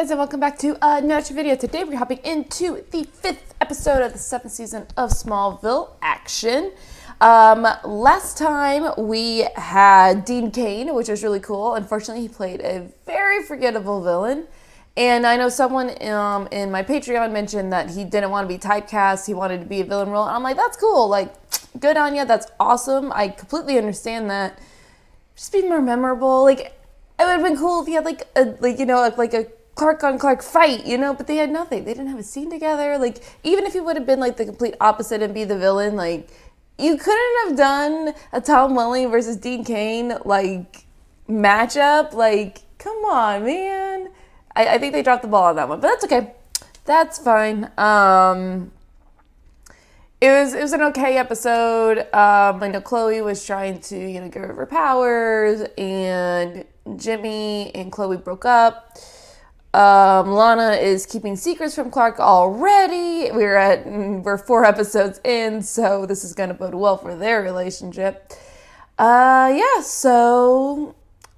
guys, and welcome back to another video. Today we're hopping into the 5th episode of the 7th season of Smallville action. Last time we had Dean Cain, which was really cool. Unfortunately, he played a very forgettable villain. And I know someone in my Patreon mentioned that he didn't want to be typecast. He wanted to be a villain role. And I'm like, that's cool. Like, good on you. That's awesome. I completely understand that. Just be more memorable. Like, it would have been cool if he had like a Clark on Clark fight, but they had nothing. They didn't have a scene together. Like, even if he would have been like the complete opposite and be the villain, like, you couldn't have done a Tom Welling versus Dean Cain like matchup. Like, come on, man. I think they dropped the ball on that one, but that's okay. That's fine. It was an okay episode. I know Chloe was trying to, get rid of her powers, and Jimmy and Chloe broke up. Lana is keeping secrets from Clark already. We're 4 episodes in, so this is gonna bode well for their relationship. So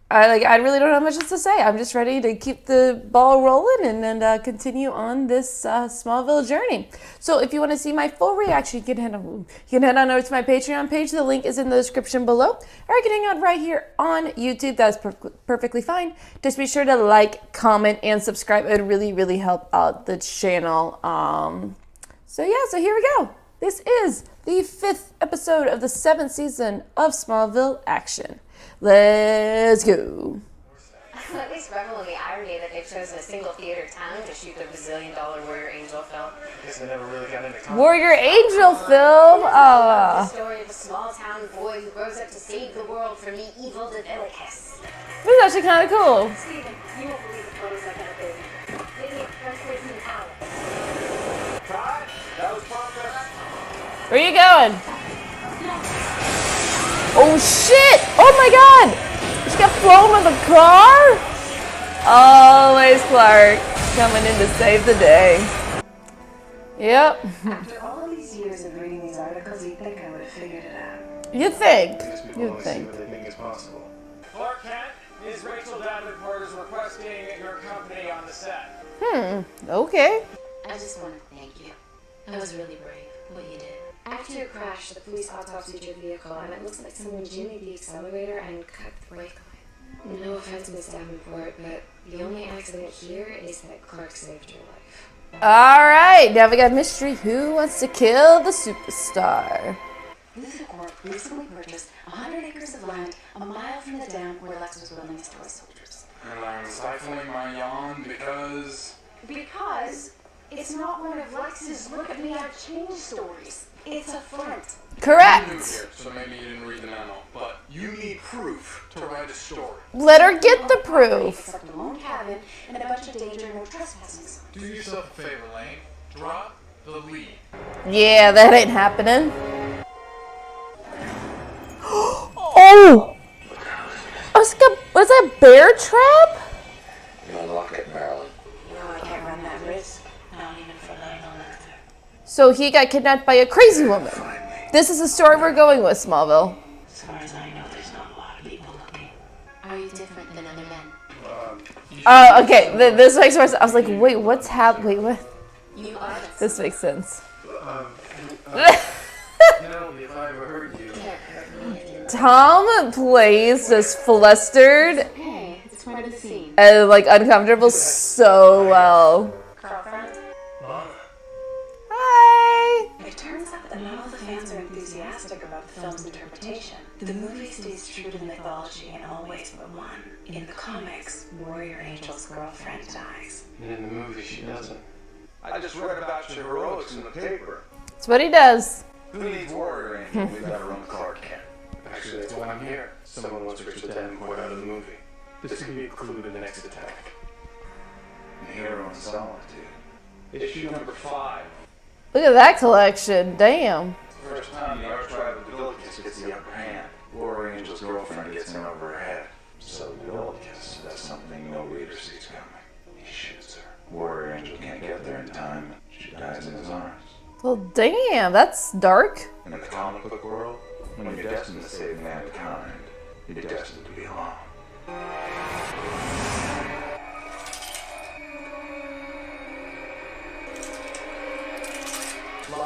I really don't have much else to say. I'm just ready to keep the ball rolling and continue on this Smallville journey. So if you want to see my full reaction, you can head on over to my Patreon page. The link is in the description below. Or you can hang out right here on YouTube. That's perfectly fine. Just be sure to like, comment, and subscribe. It would really, really help out the channel. So here we go. This is the 5th episode of the 7th season of Smallville action. Let's go. At least revel in the irony that they've chosen a single theater town to shoot their bazillion-dollar Warrior Angel film. I guess I never really got into comedy. Warrior Angel film? The story of a small-town boy who grows up to save the world from the evil Devilicus. This is actually kind of cool. Steven, you won't believe the photos I got of baby. Maybe a first place in power. Todd, that was perfect. Where are you going? Oh shit! Oh my god! She got flown with a car? Oh, Lois Clark coming in to save the day. Yep. After all these years of reading these articles, you'd think I would have figured it out. You'd think. You'd think. What they think is possible. Clark Kent, is Rachel Davenport is requesting your company on the set. Okay. I just want to thank you. That was really brave, what you did. After your crash, the police autopsied your vehicle, and it looks like someone jimmied the accelerator and cut the brake line. No offense, Miss Davenport, but the only accident here is that Clark saved your life. Alright, now we got mystery. Who wants to kill the superstar? Luther Corp recently purchased 100 acres of land a mile from the dam where Lex was building his toy soldiers. And I'm stifling my yawn because it's not one of Lex's look at me, I've changed stories. It's a front. Correct. you're new here, so maybe you didn't read the memo. But you need proof to write a story. Let her get the proof. Except a lone cabin and a bunch of danger, no trespassing signs. Do yourself a favor, Lane. Drop the lead. Yeah, that ain't happening. Oh! Was that a bear trap? You unlock it, Marilyn. No, I can't run that risk. Not even for Lionel Luther. So he got kidnapped by a crazy woman. This is the story we're going with, Smallville. As far as I know, there's not a lot of people looking. Are you different than other men? Oh, okay. This makes more sense. I was like, wait, what's happening? Wait, what? You are. This makes sense. If I ever heard you. Tom plays this flustered Hey, it's part of the scene. and uncomfortable so well. Girlfriend? Hi. It turns out that not all the fans are enthusiastic about the film's interpretation. The movie stays true to the mythology in all ways but one. In the comics, Warrior Angel's girlfriend dies. And in the movie, she doesn't. I just read about your heroics in the paper. That's what he does. Who needs Warrior Angel? We gotta run Clark Kent. Actually, that's why I'm here. Someone wants Rachel Davenport out of the movie. This could be a clue to the next attack. The hero in solitude. Issue number 5. Look at that collection. Damn. First time the arch-rival Devilicus gets the upper hand. Warrior Angel's girlfriend gets in over her head. So Devilicus does something no reader sees coming. He shoots her. Warrior Angel can't get there in time. She dies in his arms. Well, damn. That's dark. In the comic book world, when you're destined to save mankind, you're destined to be alone.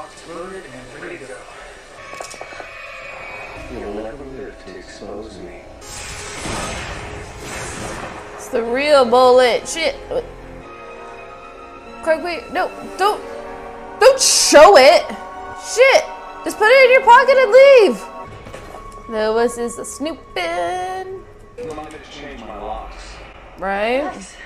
locked, loaded, and ready to go. You'll never live to expose me. It's the real bullet. Shit. Clark, wait. No, don't show it. Shit. Just put it in your pocket and leave. Lois is a snooping. You want me to change my locks? Right?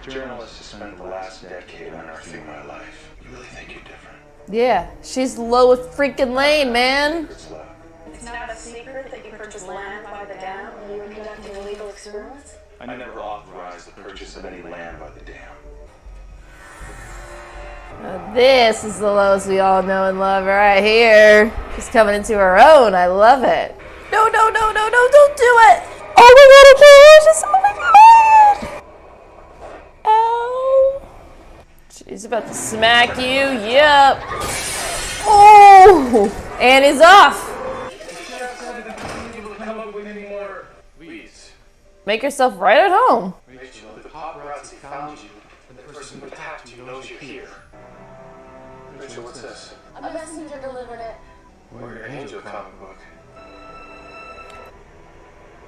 Journalists have spent the last decade unearthing my life. You really think you're different? Yeah. She's Lois freaking Lane, man. It's love. It's not a secret that you purchased land by the dam when you were conducting illegal experiments? I never authorized the purchase of any land by the dam. Now this is the Lois we all know and love right here. She's coming into her own. I love it. No, don't do it. Oh my god, I can't. Just, oh my god. Ow. She's about to smack you. Yep. Oh, and he's off. Come up with any more leads. Make yourself right at home. Rachel, the paparazzi found you, and the person who attacked you knows you're here. Rachel, what's this? A messenger delivered it. Warrior Angel comic book.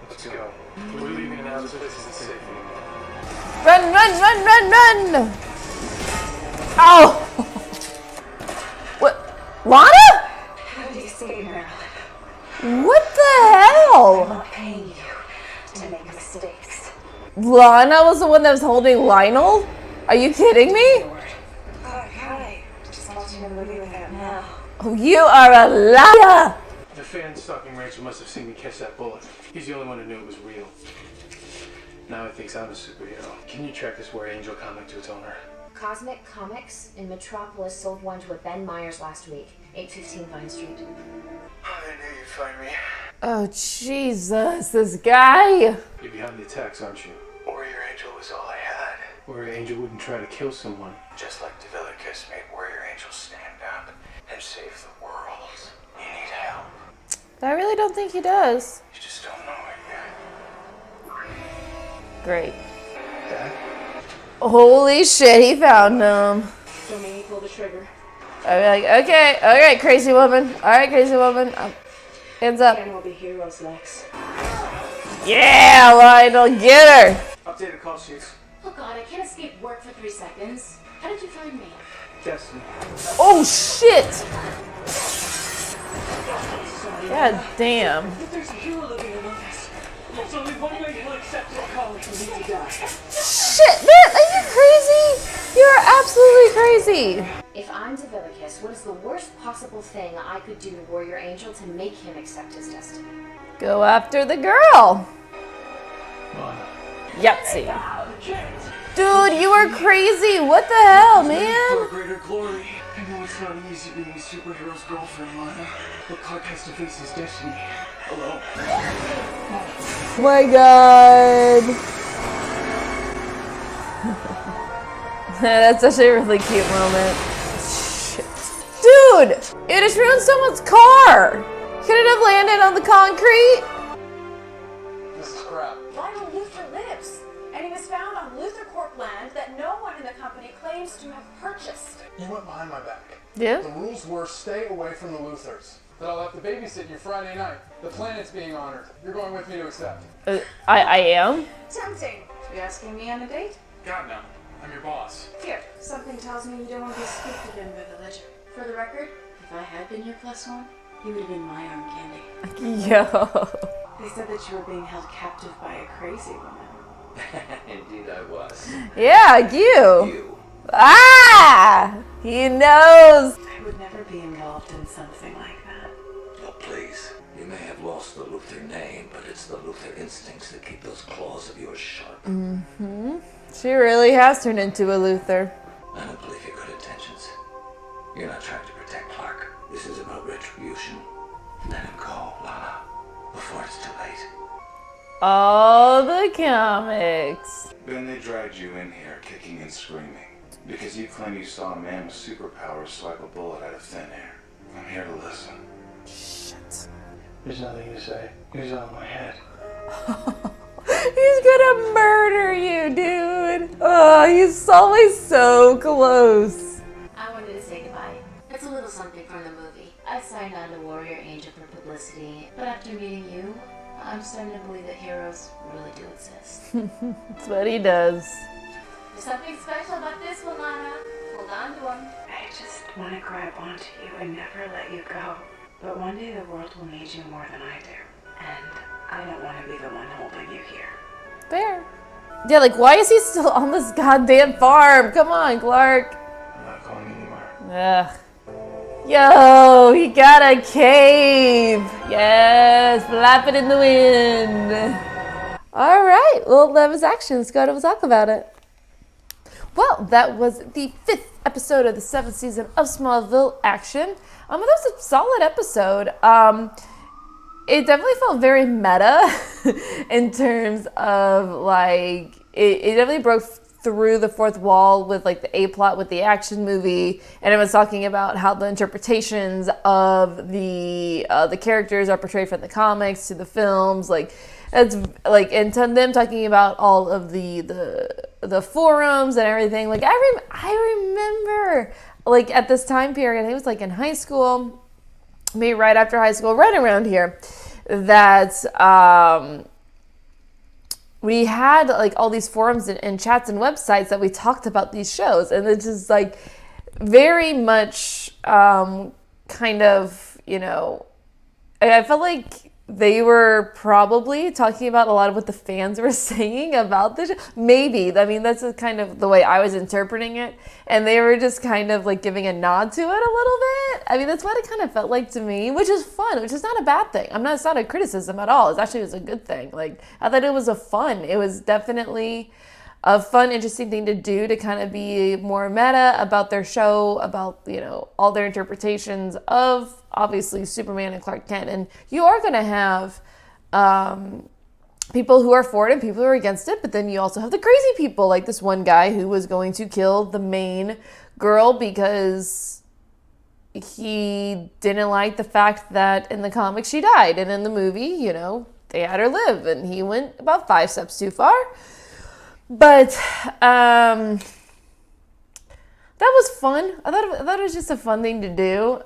Let's go. We're leaving now, so this isn't safe anymore. Run. Ow. What? Lana? How do you say, Marilyn? What the hell? I'm not paying you to make mistakes. Lana was the one that was holding Lionel? Are you kidding me? Hi. Just watching a movie with him now. Oh, you are a liar! The fan stalking Rachel must have seen me catch that bullet. He's the only one who knew it was real. Now he thinks I'm a superhero. Can you track this Warrior Angel comic to its owner? Cosmic Comics in Metropolis sold one to a Ben Myers last week. 815 Vine Street. I knew you'd find me. Oh, Jesus, this guy. You're behind the attacks, aren't you? Warrior Angel was all I had. Warrior Angel wouldn't try to kill someone. Just like Devilicus made Warrior Angel stand up and save the world. You need help. I really don't think he does. You just don't know it yet. Great. Dad? Holy shit, he found him. Don't make me pull the trigger. I'd be like, okay, crazy woman. All right, crazy woman. Hands up. Can will be heroes, Lex. Yeah, Lionel, get her. Updated call sheets. Oh god, I can't escape work for 3 seconds. How did you find me? Destiny. Oh, shit. God damn. If there's a hero living among us, there's only one way he'll accept his calling for me to die. Shit, man, are you crazy? You are absolutely crazy. If I'm Devilicus, what is the worst possible thing I could do to Warrior Angel to make him accept his destiny? Go after the girl. Lana. Yahtzee. Dude, you are crazy. What the hell, For man? greater glory. I know it's not easy being a superhero's girlfriend, Lana, but Clark has to face his destiny alone. Oh my god. That's actually a really cute moment. Shit. Dude, it just ruined someone's car. Couldn't have landed on the concrete. This is crap. Lionel Luthor lives, and he was found on Luthor Corp land that no one in the company claims to have purchased. You went behind my back. Yeah? The rules were stay away from the Luthors. That I'll have to babysit you Friday night. The planet's being honored. You're going with me to accept. I am. Tempting. You asking me on a date? God, no. I'm your boss. Here, something tells me you don't want to be spooked again by the ledger. For the record, if I had been your plus one, you would have been my arm candy. Yo. They said that you were being held captive by a crazy woman. Indeed I was. Yeah, you. You. Ah! He knows. I would never be involved in something like that. Oh, please. You may have lost the Luther name, but it's the Luther instincts that keep those claws of yours sharp. Mm-hmm. She really has turned into a Luther. I don't believe your good intentions. You're not trying to protect Clark. This is about retribution. Let him go, Lana, before it's too late. All the comics. Then they dragged you in here, kicking and screaming. Because you claim you saw a man with superpowers swipe a bullet out of thin air. I'm here to listen. Shit. There's nothing to say. He's on my head. He's gonna murder you, dude. Oh, he's always so close. I wanted to say goodbye. It's a little something from signed on to Warrior Angel for publicity, but after meeting you, I'm starting to believe that heroes really do exist. That's what he does. There's something special about this one, Lana. Hold on to him. I just want to grab onto you and never let you go. But one day the world will need you more than I do. And I don't want to be the one holding you here. Fair. Yeah, like, why is he still on this goddamn farm? Come on, Clark. I'm not calling anymore. Ugh. Yo, he got a cave. Yes, flap it in the wind. All right, well, that was action. Let's go ahead and talk about it. Well, that was the 5th episode of the 7th season of Smallville Action. That was a solid episode. It definitely felt very meta in terms of, like, it definitely broke through the fourth wall with, like, the A-plot with the action movie, and it was talking about how the interpretations of the characters are portrayed from the comics to the films, like, it's like, and them talking about all of the forums and everything. Like, I remember, like, at this time period, I think it was like in high school, maybe right after high school, right around here, that we had, like, all these forums and chats and websites that we talked about these shows, and it's just, like, very much kind of, you know, I felt like they were probably talking about a lot of what the fans were saying about the show. Maybe. I mean, that's kind of the way I was interpreting it. And they were just kind of, like, giving a nod to it a little bit. I mean, that's what it kind of felt like to me, which is fun, which is not a bad thing. It's not a criticism at all. It was a good thing. Like, I thought it was definitely a fun, interesting thing to do, to kind of be more meta about their show, about, you know, all their interpretations of, obviously, Superman and Clark Kent. And you are going to have people who are for it and people who are against it, but then you also have the crazy people, like this one guy who was going to kill the main girl because he didn't like the fact that in the comics she died, and in the movie, you know, they had her live, and he went about 5 steps too far. But that was fun. I thought it was just a fun thing to do.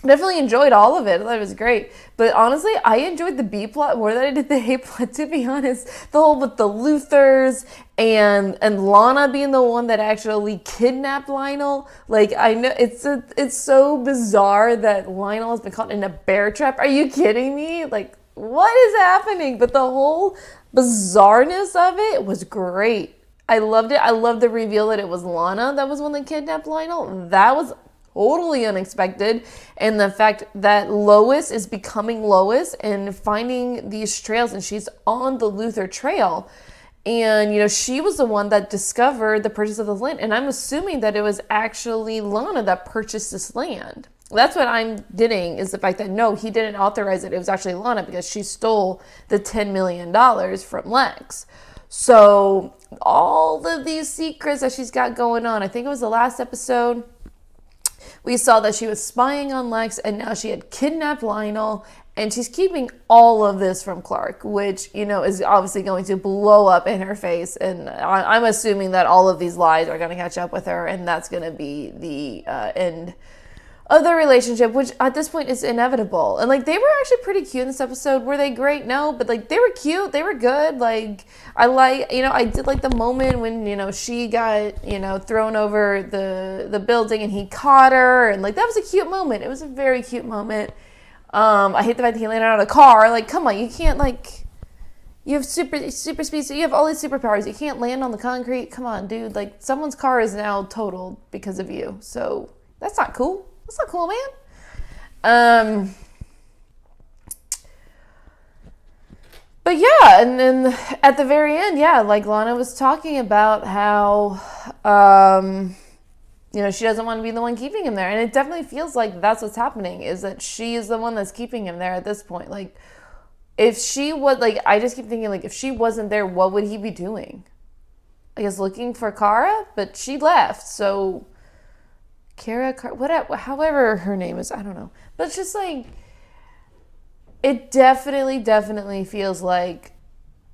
Definitely enjoyed all of it. I thought it was great. But honestly, I enjoyed the B plot more than I did the A plot, to be honest. The whole with the Luthers and Lana being the one that actually kidnapped Lionel. Like, I know it's so bizarre that Lionel has been caught in a bear trap. Are you kidding me? Like, what is happening? But the whole bizarreness of it was great. I loved it. I loved the reveal that it was Lana that was one that kidnapped Lionel. That was totally unexpected. And the fact that Lois is becoming Lois and finding these trails, and she's on the Luthor trail. And, you know, she was the one that discovered the purchase of the land. And I'm assuming that it was actually Lana that purchased this land. That's what I'm getting, is the fact that, no, he didn't authorize it. It was actually Lana, because she stole the $10 million from Lex. So all of these secrets that she's got going on, I think it was the last episode, we saw that she was spying on Lex, and now she had kidnapped Lionel, and she's keeping all of this from Clark, which, you know, is obviously going to blow up in her face. And I'm assuming that all of these lies are going to catch up with her, and that's going to be the end of the relationship, which at this point is inevitable. And, like, they were actually pretty cute in this episode. Were they great? No, but, like, they were cute. They were good. Like, I did like the moment when, you know, she got, you know, thrown over the building and he caught her, and, like, that was a cute moment. It was a very cute moment. I hate the fact that he landed on a car. Like, come on, you can't, like, you have super speed, so you have all these superpowers. You can't land on the concrete. Come on, dude. Like, someone's car is now totaled because of you. So that's not cool. That's not cool, man. But yeah, and then at the very end, yeah, like Lana was talking about how, you know, she doesn't want to be the one keeping him there. And it definitely feels like that's what's happening, is that she is the one that's keeping him there at this point. Like, if she was, like, I just keep thinking, like, if she wasn't there, what would he be doing? I guess looking for Kara, but she left, so however her name is, I don't know. But it's just like, it definitely feels like,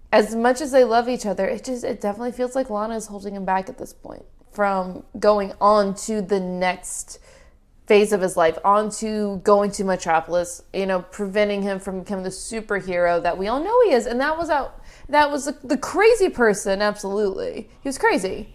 as much as they love each other, it definitely feels like Lana is holding him back at this point from going on to the next phase of his life onto going to Metropolis, you know, preventing him from becoming the superhero that we all know he is. And that was the crazy person, absolutely. He was crazy.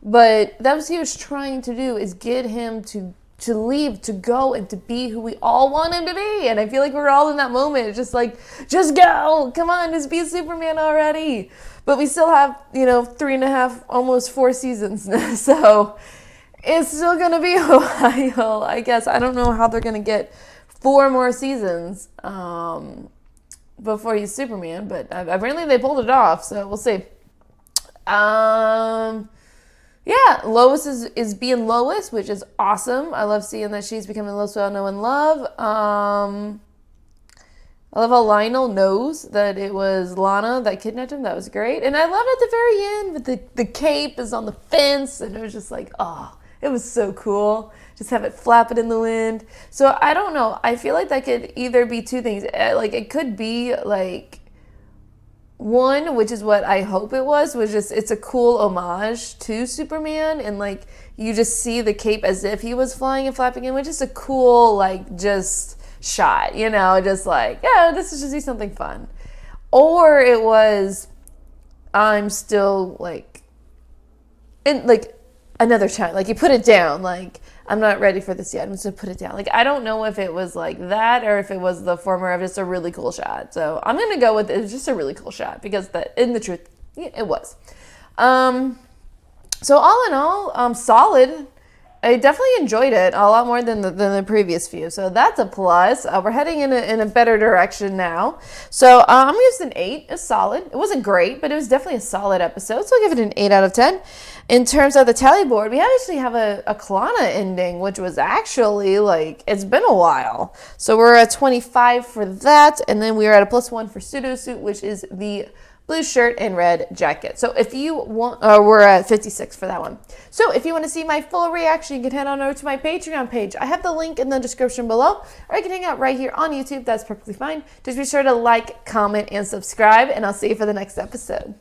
But that was what he was trying to do, is get him to leave, to go, and to be who we all want him to be. And I feel like we're all in that moment. It's just like, just go. Come on, just be a Superman already. But we still have, you know, 3.5, almost 4 seasons now. So it's still going to be a while, I guess. I don't know how they're going to get 4 more seasons before he's Superman. But apparently they pulled it off. So we'll see. Yeah, Lois is being Lois, which is awesome. I love seeing that she's becoming Lois we all know and love. I love how Lionel knows that it was Lana that kidnapped him. That was great. And I loved at the very end, but the cape is on the fence, and it was just like, oh, it was so cool. Just have it flapping in the wind. So I don't know. I feel like that could either be 2 things. Like, it could be like, one, which is what I hope it was just, it's a cool homage to Superman, and like, you just see the cape as if he was flying and flapping in, which is a cool, like, just shot, you know, just like, yeah, this is just something fun. Or it was, I'm still like, in like another child, like, you put it down, like, I'm not ready for this yet, I'm just gonna put it down. Like, I don't know if it was like that, or if it was the former of just a really cool shot. So I'm gonna go with it was just a really cool shot, because in the truth, yeah, it was. So all in all, solid. I definitely enjoyed it a lot more than the previous few, so that's a plus. We're heading in a better direction now. So I'm using an 8. It's solid. It wasn't great, but it was definitely a solid episode, so I'll give it an 8 out of 10. In terms of the tally board, we actually have a Clana ending, which was actually, like, it's been a while. So we're at 25 for that, and then we are at a +1 for Sudo Suit, which is the blue shirt and red jacket. So if you want, we're at 56 for that one. So if you want to see my full reaction, you can head on over to my Patreon page. I have the link in the description below, or you can hang out right here on YouTube. That's perfectly fine. Just be sure to like, comment, and subscribe, and I'll see you for the next episode.